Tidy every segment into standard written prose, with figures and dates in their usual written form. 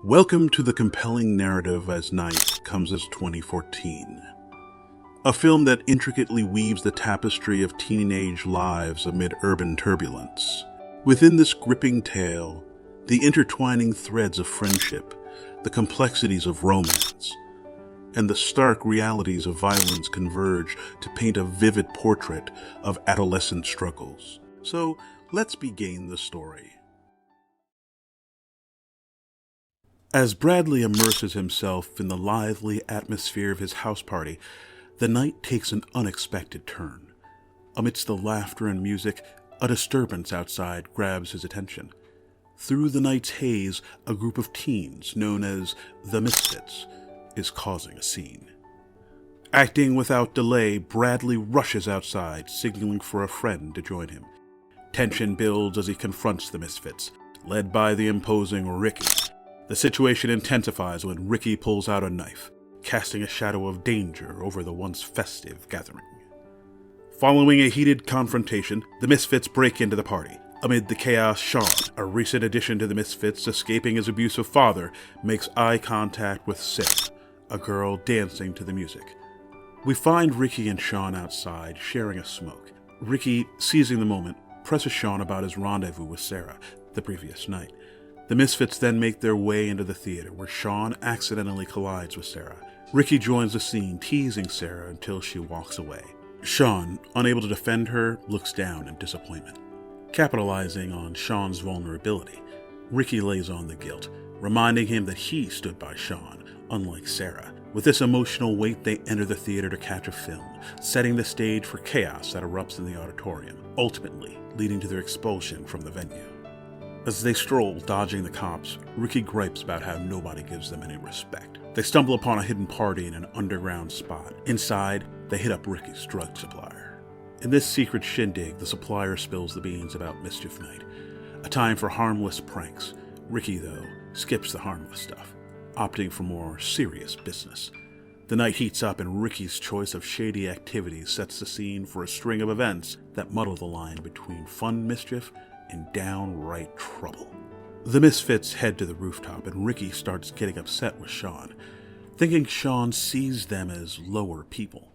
Welcome to the compelling narrative as night comes as 2014. A film that intricately weaves the tapestry of teenage lives amid urban turbulence. Within this gripping tale, the intertwining threads of friendship, the complexities of romance, and the stark realities of violence converge to paint a vivid portrait of adolescent struggles. So, let's begin the story. As Bradley immerses himself in the lively atmosphere of his house party, the night takes an unexpected turn. Amidst the laughter and music, a disturbance outside grabs his attention. Through the night's haze, a group of teens, known as the Misfits, is causing a scene. Acting without delay, Bradley rushes outside, signaling for a friend to join him. Tension builds as he confronts the Misfits, led by the imposing Ricky. The situation intensifies when Ricky pulls out a knife, casting a shadow of danger over the once festive gathering. Following a heated confrontation, the Misfits break into the party. Amid the chaos, Sean, a recent addition to the Misfits escaping his abusive father, makes eye contact with Sarah, a girl dancing to the music. We find Ricky and Sean outside, sharing a smoke. Ricky, seizing the moment, presses Sean about his rendezvous with Sarah the previous night. The Misfits then make their way into the theater, where Sean accidentally collides with Sarah. Ricky joins the scene, teasing Sarah until she walks away. Sean, unable to defend her, looks down in disappointment. Capitalizing on Sean's vulnerability, Ricky lays on the guilt, reminding him that he stood by Sean, unlike Sarah. With this emotional weight, they enter the theater to catch a film, setting the stage for chaos that erupts in the auditorium, ultimately leading to their expulsion from the venue. As they stroll, dodging the cops, Ricky gripes about how nobody gives them any respect. They stumble upon a hidden party in an underground spot. Inside, they hit up Ricky's drug supplier. In this secret shindig, the supplier spills the beans about Mischief Night, a time for harmless pranks. Ricky, though, skips the harmless stuff, opting for more serious business. The night heats up, and Ricky's choice of shady activities sets the scene for a string of events that muddle the line between fun mischief and downright trouble. The Misfits head to the rooftop, and Ricky starts getting upset with Sean, thinking Sean sees them as lower people.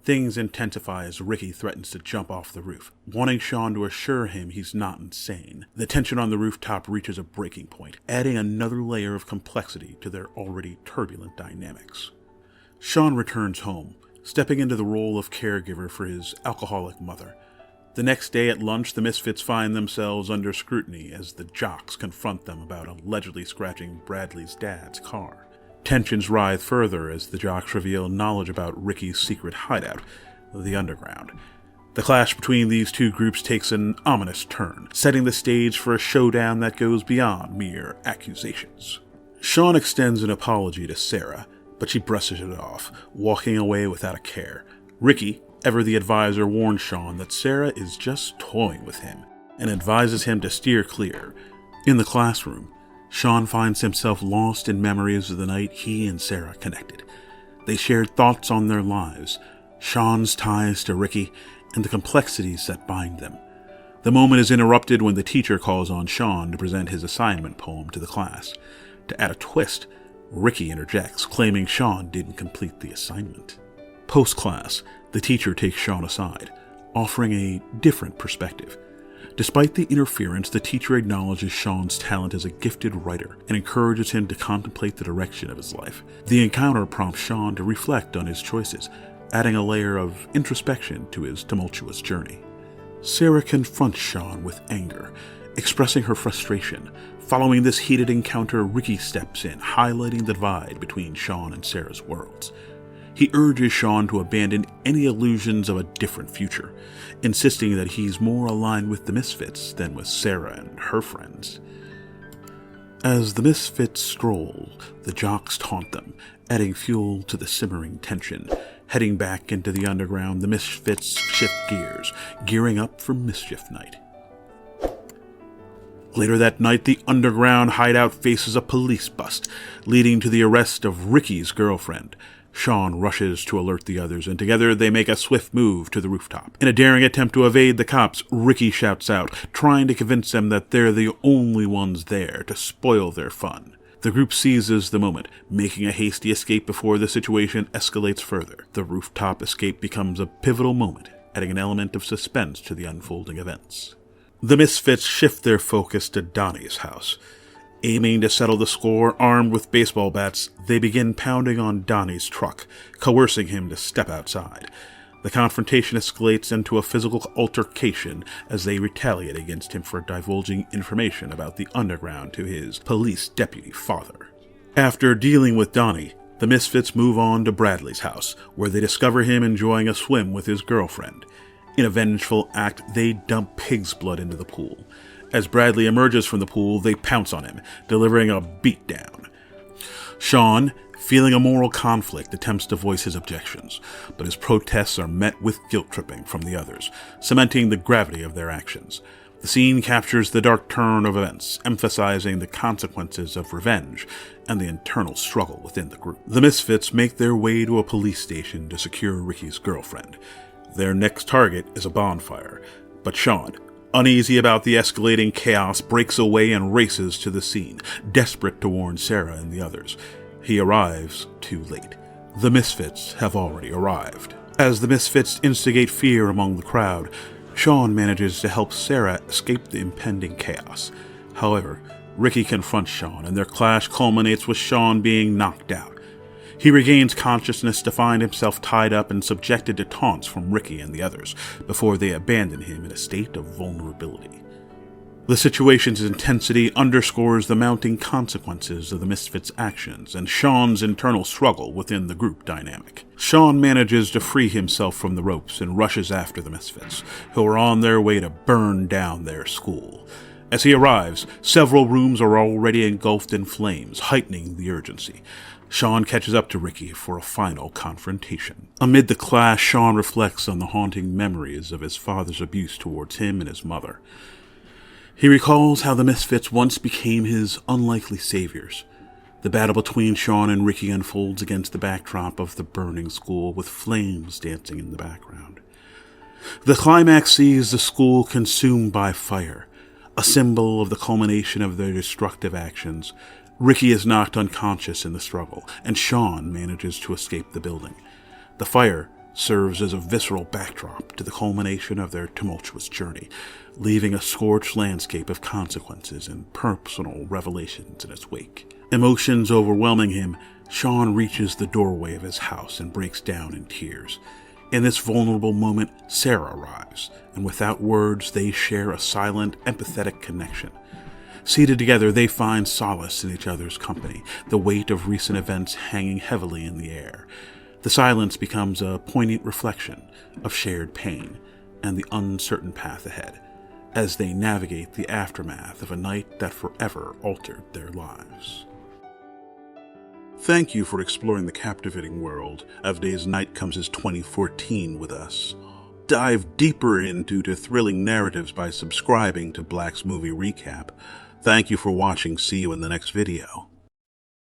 Things intensify as Ricky threatens to jump off the roof, wanting Sean to assure him he's not insane. The tension on the rooftop reaches a breaking point, adding another layer of complexity to their already turbulent dynamics. Sean returns home, stepping into the role of caregiver for his alcoholic mother. The next day at lunch, the Misfits find themselves under scrutiny as the jocks confront them about allegedly scratching Bradley's dad's car. Tensions rise further as the jocks reveal knowledge about Ricky's secret hideout, the underground. The clash between these two groups takes an ominous turn, setting the stage for a showdown that goes beyond mere accusations. Sean extends an apology to Sarah, but she brushes it off, walking away without a care. Ricky, ever the advisor, warns Sean that Sarah is just toying with him and advises him to steer clear. In the classroom, Sean finds himself lost in memories of the night he and Sarah connected. They shared thoughts on their lives, Sean's ties to Ricky, and the complexities that bind them. The moment is interrupted when the teacher calls on Sean to present his assignment poem to the class. To add a twist, Ricky interjects, claiming Sean didn't complete the assignment. Post-class, the teacher takes Sean aside, offering a different perspective. Despite the interference, the teacher acknowledges Sean's talent as a gifted writer and encourages him to contemplate the direction of his life. The encounter prompts Sean to reflect on his choices, adding a layer of introspection to his tumultuous journey. Sarah confronts Sean with anger, expressing her frustration. Following this heated encounter, Ricky steps in, highlighting the divide between Sean and Sarah's worlds. He urges Sean to abandon any illusions of a different future, insisting that he's more aligned with the Misfits than with Sarah and her friends. As the Misfits stroll, the jocks taunt them, adding fuel to the simmering tension. Heading back into the underground, the Misfits shift gears, gearing up for Mischief Night. Later that night, the underground hideout faces a police bust, leading to the arrest of Ricky's girlfriend. Sean rushes to alert the others, and together they make a swift move to the rooftop. In a daring attempt to evade the cops, Ricky shouts out, trying to convince them that they're the only ones there to spoil their fun. The group seizes the moment, making a hasty escape before the situation escalates further. The rooftop escape becomes a pivotal moment, adding an element of suspense to the unfolding events. The Misfits shift their focus to Donnie's house. Aiming to settle the score, armed with baseball bats, they begin pounding on Donnie's truck, coercing him to step outside. The confrontation escalates into a physical altercation as they retaliate against him for divulging information about the underground to his police deputy father. After dealing with Donnie, the Misfits move on to Bradley's house, where they discover him enjoying a swim with his girlfriend. In a vengeful act, they dump pig's blood into the pool. As Bradley emerges from the pool, they pounce on him, delivering a beatdown. Sean, feeling a moral conflict, attempts to voice his objections, but his protests are met with guilt-tripping from the others, cementing the gravity of their actions. The scene captures the dark turn of events, emphasizing the consequences of revenge and the internal struggle within the group. The Misfits make their way to a police station to secure Ricky's girlfriend. Their next target is a bonfire, but Sean, uneasy about the escalating chaos, breaks away and races to the scene, desperate to warn Sarah and the others. He arrives too late. The Misfits have already arrived. As the Misfits instigate fear among the crowd, Sean manages to help Sarah escape the impending chaos. However, Ricky confronts Sean, and their clash culminates with Sean being knocked out. He regains consciousness to find himself tied up and subjected to taunts from Ricky and the others, before they abandon him in a state of vulnerability. The situation's intensity underscores the mounting consequences of the Misfits' actions and Sean's internal struggle within the group dynamic. Sean manages to free himself from the ropes and rushes after the Misfits, who are on their way to burn down their school. As he arrives, several rooms are already engulfed in flames, heightening the urgency. Sean catches up to Ricky for a final confrontation. Amid the clash, Sean reflects on the haunting memories of his father's abuse towards him and his mother. He recalls how the Misfits once became his unlikely saviors. The battle between Sean and Ricky unfolds against the backdrop of the burning school, with flames dancing in the background. The climax sees the school consumed by fire, a symbol of the culmination of their destructive actions. Ricky is knocked unconscious in the struggle, and Sean manages to escape the building. The fire serves as a visceral backdrop to the culmination of their tumultuous journey, leaving a scorched landscape of consequences and personal revelations in its wake. Emotions overwhelming him, Sean reaches the doorway of his house and breaks down in tears. In this vulnerable moment, Sarah arrives, and without words, they share a silent, empathetic connection. Seated together, they find solace in each other's company, the weight of recent events hanging heavily in the air. The silence becomes a poignant reflection of shared pain and the uncertain path ahead, as they navigate the aftermath of a night that forever altered their lives. Thank you for exploring the captivating world of Days Night Comes' 2014 with us. Dive deeper into thrilling narratives by subscribing to Black's Movie Recap. Thank you for watching. See you in the next video.